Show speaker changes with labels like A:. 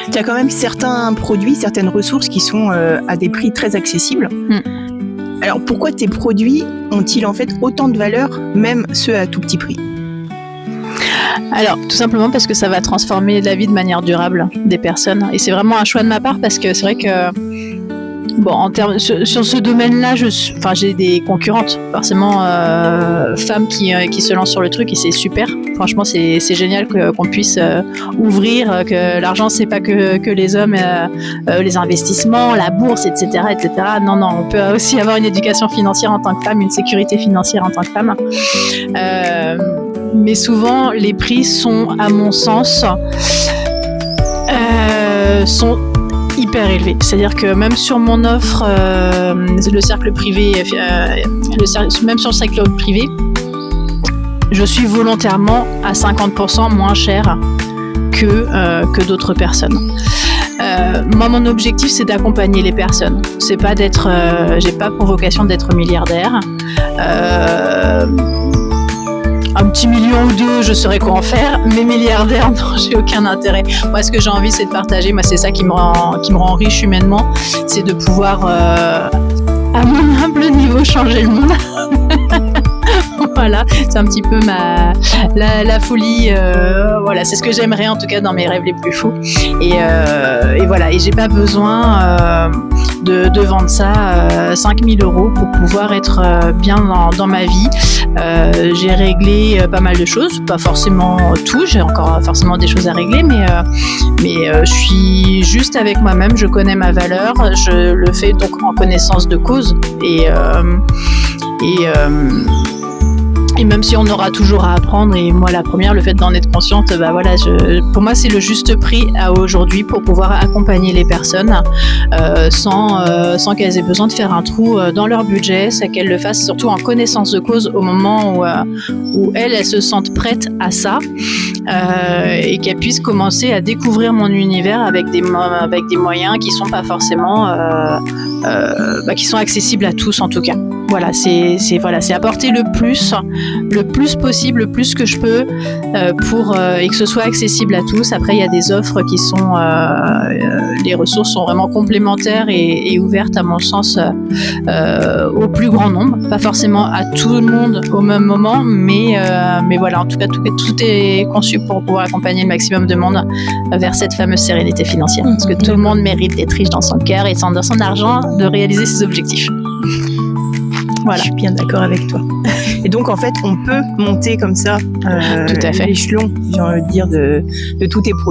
A: Il y a quand même certains produits, certaines ressources qui sont à des prix très accessibles. Alors pourquoi tes produits ont-ils en fait autant de valeur, même ceux à tout petit prix ?
B: Alors, tout simplement parce que ça va transformer la vie de manière durable des personnes. Et c'est vraiment un choix de ma part parce que c'est vrai que, bon, en termes, sur ce domaine-là, j'ai des concurrentes, forcément, femmes qui se lancent sur le truc et c'est super. Franchement, c'est génial qu'on puisse ouvrir, que l'argent, c'est pas que les hommes, les investissements, la bourse, etc., etc. Non, on peut aussi avoir une éducation financière en tant que femme, une sécurité financière en tant que femme. Mais souvent, les prix sont, à mon sens, sont hyper élevés. C'est-à-dire que même sur mon offre, le cercle privé, même sur le cercle privé, je suis volontairement à 50% moins cher que d'autres personnes. Moi, mon objectif, c'est d'accompagner les personnes. C'est pas j'ai pas pour vocation d'être milliardaire. Un petit million ou deux, je saurais quoi en faire, mais milliardaire, non, j'ai aucun intérêt. Moi, ce que j'ai envie, c'est de partager. Moi, c'est ça qui me rend riche humainement, c'est de pouvoir, à mon humble niveau, changer le monde. Voilà, c'est un petit peu la folie. Voilà, c'est ce que j'aimerais en tout cas dans mes rêves les plus fous. Et voilà, et j'ai pas besoin de vendre ça 5 000 € pour pouvoir être bien dans ma vie. J'ai réglé pas mal de choses, pas forcément tout, j'ai encore forcément des choses à régler, mais je suis juste avec moi-même, je connais ma valeur, je le fais donc en connaissance de cause et même si on aura toujours à apprendre, et moi la première, le fait d'en être consciente, voilà, pour moi c'est le juste prix à aujourd'hui pour pouvoir accompagner les personnes sans qu'elles aient besoin de faire un trou dans leur budget, c'est qu'elles le fassent surtout en connaissance de cause au moment où elles se sentent prêtes à ça et qu'elles puissent commencer à découvrir mon univers avec des moyens qui sont pas forcément qui sont accessibles à tous en tout cas. Voilà, c'est apporter le plus possible, le plus que je peux et que ce soit accessible à tous. Après, il y a des offres qui sont, les ressources sont vraiment complémentaires et ouvertes à mon sens au plus grand nombre, pas forcément à tout le monde au même moment, mais voilà, en tout cas tout est conçu pour pouvoir accompagner le maximum de monde vers cette fameuse sérénité financière, parce que tout le monde mérite d'être riche dans son cœur et dans son argent, de réaliser ses objectifs. Voilà.
A: Je suis bien d'accord avec toi. Et donc, en fait, on peut monter comme ça
B: tout à fait.
A: l'échelon, j'ai envie de dire, de tous tes produits.